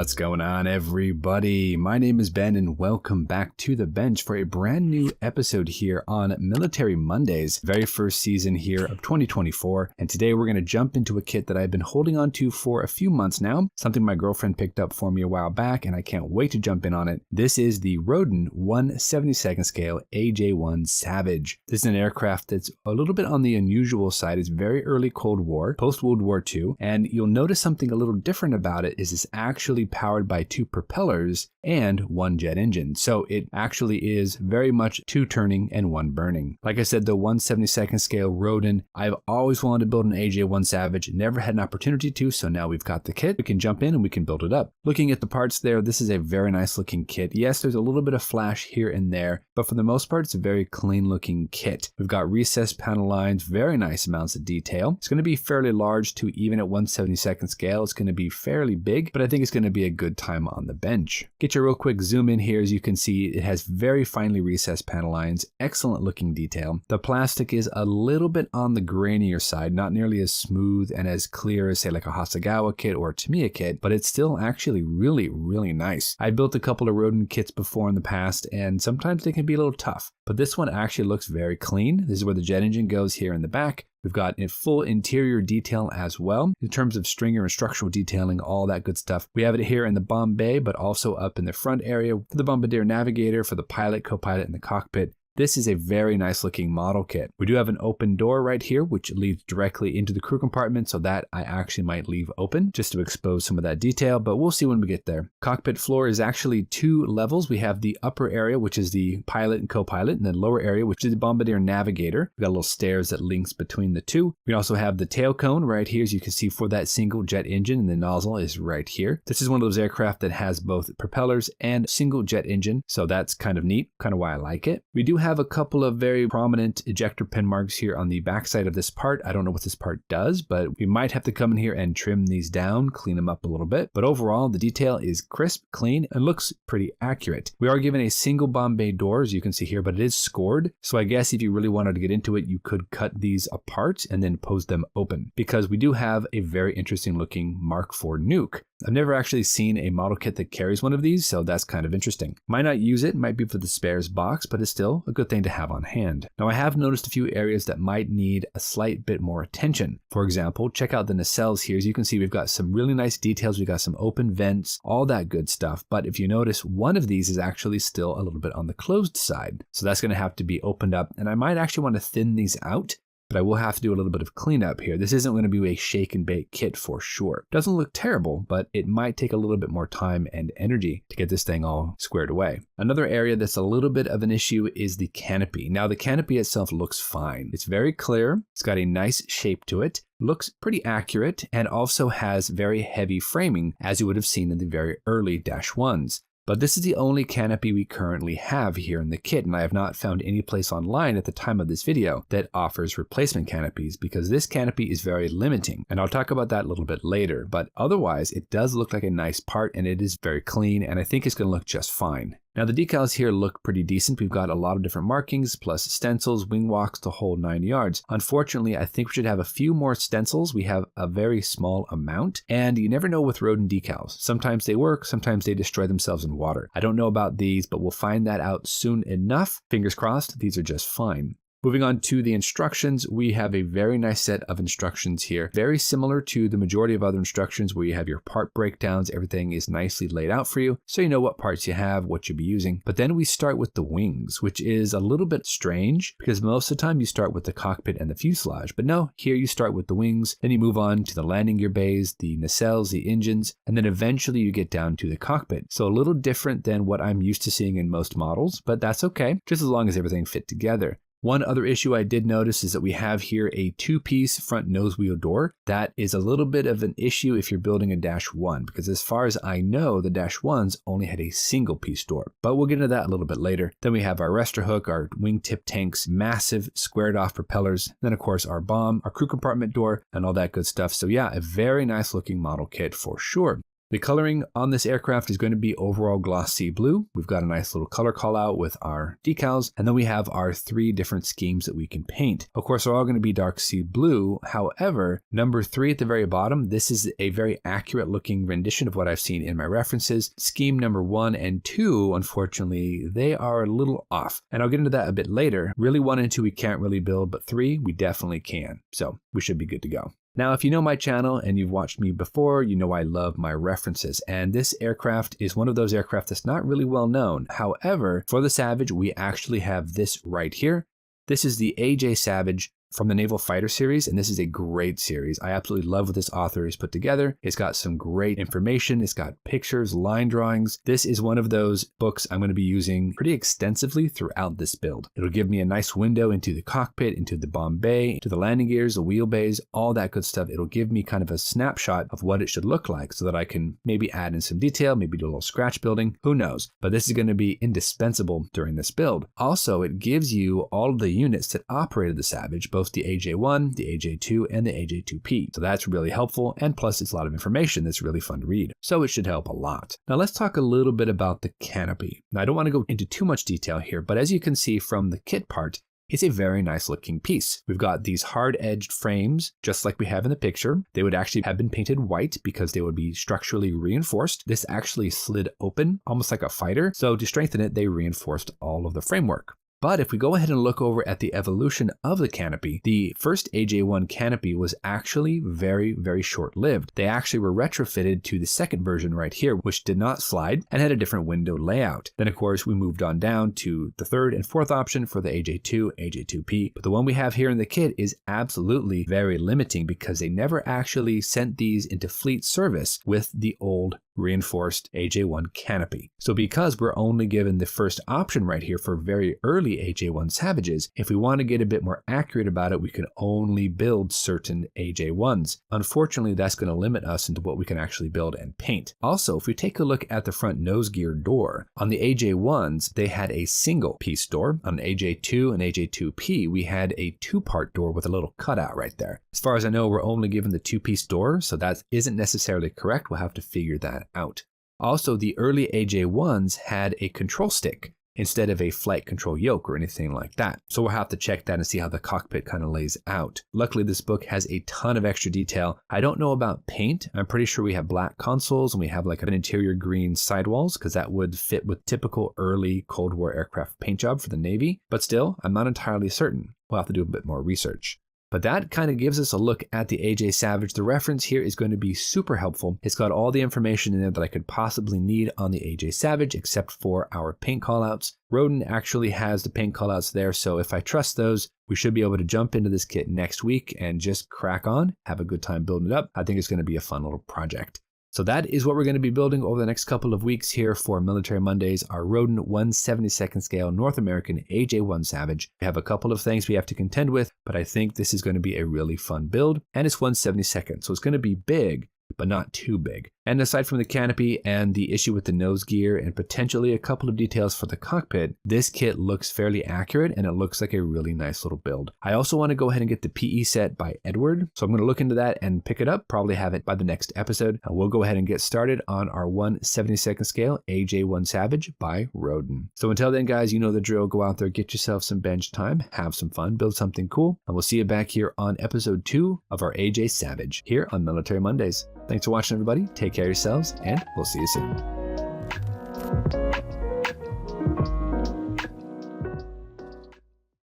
What's going on, everybody? My name is Ben and welcome back to the bench for a brand new episode here on Military Mondays, very first season here of 2024. And today we're going to jump into a kit that I've been holding on to for a few months now, something my girlfriend picked up for me a while back and I can't wait to jump in on it. This is the Roden 1/72nd scale AJ-1 Savage. This is an aircraft that's a little bit on the unusual side. It's very early Cold War, post World War II, and you'll notice something a little different about it is it's actually powered by 2 propellers and 1 jet engine. So it actually is very much 2 turning and 1 burning. Like I said, the 1/72nd scale Roden, I've always wanted to build an AJ-1 Savage, never had an opportunity to, so now we've got the kit. We can jump in and we can build it up. Looking at the parts there, this is a very nice looking kit. Yes, there's a little bit of flash here and there, but for the most part, it's a very clean looking kit. We've got recessed panel lines, very nice amounts of detail. It's going to be fairly large too, even at 1/72nd scale. It's going to be fairly big, but I think it's going to be a good time on the bench. Get your real quick zoom in here. As you can see, it has very finely recessed panel lines, excellent looking detail. The plastic is a little bit on the grainier side, not nearly as smooth and as clear as say like a Hasegawa kit or a Tamiya kit, but it's still actually really nice. I built a couple of Roden kits before in the past and sometimes they can be a little tough, but this one actually looks very clean. This is where the jet engine goes here in the back. We've got a full interior detail as well in terms of stringer and structural detailing, all that good stuff. We have it here in the bomb bay, but also up in the front area for the bombardier navigator, for the pilot, co-pilot, and the cockpit. This is a very nice looking model kit. We do have an open door right here, which leads directly into the crew compartment, so that I actually might leave open just to expose some of that detail, but we'll see when we get there. Cockpit floor is actually 2 levels. We have the upper area, which is the pilot and co-pilot, and the lower area, which is the bombardier navigator. We've got little stairs that links between the two. We also have the tail cone right here, as you can see, for that single jet engine, and the nozzle is right here. This is one of those aircraft that has both propellers and single jet engine, so that's kind of neat, kind of why I like it. We do have a couple of very prominent ejector pin marks here on the backside of this part. I don't know what this part does, but we might have to come in here and trim these down, clean them up a little bit. But overall, the detail is crisp, clean, and looks pretty accurate. We are given a single bomb bay door, as you can see here, but it is scored. So I guess if you really wanted to get into it, you could cut these apart and then pose them open, because we do have a very interesting looking Mark IV nuke. I've never actually seen a model kit that carries one of these, so that's kind of interesting. Might not use it, might be for the spares box, but it's still a good thing to have on hand. Now I have noticed a few areas that might need a slight bit more attention. For example, check out the nacelles here. As you can see, we've got some really nice details. We've got some open vents, all that good stuff. But if you notice, one of these is actually still a little bit on the closed side. So that's going to have to be opened up, and I might actually want to thin these out, but I will have to do a little bit of cleanup here. This isn't going to be a shake and bake kit for sure. Doesn't look terrible, but it might take a little bit more time and energy to get this thing all squared away. Another area that's a little bit of an issue is the canopy. Now the canopy itself looks fine. It's very clear. It's got a nice shape to it. Looks pretty accurate and also has very heavy framing, as you would have seen in the very early Dash 1s. But this is the only canopy we currently have here in the kit, and I have not found any place online at the time of this video that offers replacement canopies, because this canopy is very limiting, and I'll talk about that a little bit later. But otherwise, it does look like a nice part, and it is very clean, and I think it's going to look just fine. Now the decals here look pretty decent. We've got a lot of different markings, plus stencils, wing walks, the whole 9 yards. Unfortunately, I think we should have a few more stencils. We have a very small amount, and you never know with Roden decals. Sometimes they work, sometimes they destroy themselves in water. I don't know about these, but we'll find that out soon enough. Fingers crossed, these are just fine. Moving on to the instructions, we have a very nice set of instructions here. Very similar to the majority of other instructions where you have your part breakdowns. Everything is nicely laid out for you, so you know what parts you have, what you'll be using. But then we start with the wings, which is a little bit strange because most of the time you start with the cockpit and the fuselage. But no, here you start with the wings, then you move on to the landing gear bays, the nacelles, the engines, and then eventually you get down to the cockpit. So a little different than what I'm used to seeing in most models, but that's okay, just as long as everything fit together. One other issue I did notice is that we have here a 2-piece front nose wheel door. That is a little bit of an issue if you're building a Dash 1, because as far as I know, the Dash 1s only had a single piece door, but we'll get into that a little bit later. Then we have our arrestor hook, our wingtip tanks, massive squared off propellers, then of course our bomb, our crew compartment door, and all that good stuff. So yeah, a very nice looking model kit for sure. The coloring on this aircraft is going to be overall gloss sea blue. We've got a nice little color call out with our decals, and then we have our 3 different schemes that we can paint. Of course, they're all going to be dark sea blue. However, number 3 at the very bottom, this is a very accurate looking rendition of what I've seen in my references. Scheme number 1 and 2, unfortunately, they are a little off, and I'll get into that a bit later. Really 1 and 2 we can't really build, but 3 we definitely can. So we should be good to go. Now, if you know my channel and you've watched me before, you know I love my references, and this aircraft is one of those aircraft that's not really well known. However, for the Savage, we actually have this right here. This is the AJ Savage from the Naval Fighter series, and this is a great series. I absolutely love what this author has put together. It's got some great information. It's got pictures, line drawings. This is one of those books I'm going to be using pretty extensively throughout this build. It'll give me a nice window into the cockpit, into the bomb bay, into the landing gears, the wheel bays, all that good stuff. It'll give me kind of a snapshot of what it should look like so that I can maybe add in some detail, maybe do a little scratch building, who knows. But this is going to be indispensable during this build. Also, it gives you all of the units that operated the Savage, both the AJ-1, the AJ-2, and the AJ-2P. So that's really helpful, and plus it's a lot of information that's really fun to read. So it should help a lot. Now let's talk a little bit about the canopy. Now I don't want to go into too much detail here, but as you can see from the kit part, it's a very nice looking piece. We've got these hard edged frames, just like we have in the picture. They would actually have been painted white because they would be structurally reinforced. This actually slid open, almost like a fighter. So to strengthen it, they reinforced all of the framework. But if we go ahead and look over at the evolution of the canopy, the first AJ-1 canopy was actually very, very short-lived. They actually were retrofitted to the second version right here, which did not slide and had a different window layout. Then, of course, we moved on down to the third and fourth option for the AJ-2, AJ-2P. But the one we have here in the kit is absolutely very limiting because they never actually sent these into fleet service with the old reinforced AJ-1 canopy. So because we're only given the first option right here for very early AJ-1 Savages, if we want to get a bit more accurate about it, we can only build certain AJ-1s. Unfortunately, that's going to limit us into what we can actually build and paint. Also, if we take a look at the front nose gear door, on the AJ-1s, they had a single piece door. On AJ-2 and AJ-2P, we had a 2-part door with a little cutout right there. As far as I know, we're only given the 2-piece door, so that isn't necessarily correct. We'll have to figure that out. Also, the early AJ-1s had a control stick instead of a flight control yoke or anything like that. So we'll have to check that and see how the cockpit kind of lays out. Luckily, this book has a ton of extra detail. I don't know about paint. I'm pretty sure we have black consoles and we have like an interior green sidewalls because that would fit with typical early Cold War aircraft paint job for the Navy. But still, I'm not entirely certain. We'll have to do a bit more research. But that kind of gives us a look at the AJ Savage. The reference here is going to be super helpful. It's got all the information in there that I could possibly need on the AJ Savage, except for our paint callouts. Roden actually has the paint callouts there, so if I trust those, we should be able to jump into this kit next week and just crack on, have a good time building it up. I think it's going to be a fun little project. So that is what we're going to be building over the next couple of weeks here for Military Mondays, our Roden 1/72nd scale North American AJ-1 Savage. We have a couple of things we have to contend with, but I think this is going to be a really fun build, and it's 1/72nd, so it's going to be big, but not too big. And aside from the canopy and the issue with the nose gear and potentially a couple of details for the cockpit, this kit looks fairly accurate and it looks like a really nice little build. I also want to go ahead and get the PE set by Edward, so I'm going to look into that and pick it up, probably have it by the next episode. And we'll go ahead and get started on our 1/72nd scale AJ-1 Savage by Roden. So until then, guys, you know the drill. Go out there, get yourself some bench time, have some fun, build something cool, and we'll see you back here on episode 2 of our AJ Savage here on Military Mondays. Thanks for watching, everybody. Take care of yourselves, and we'll see you soon.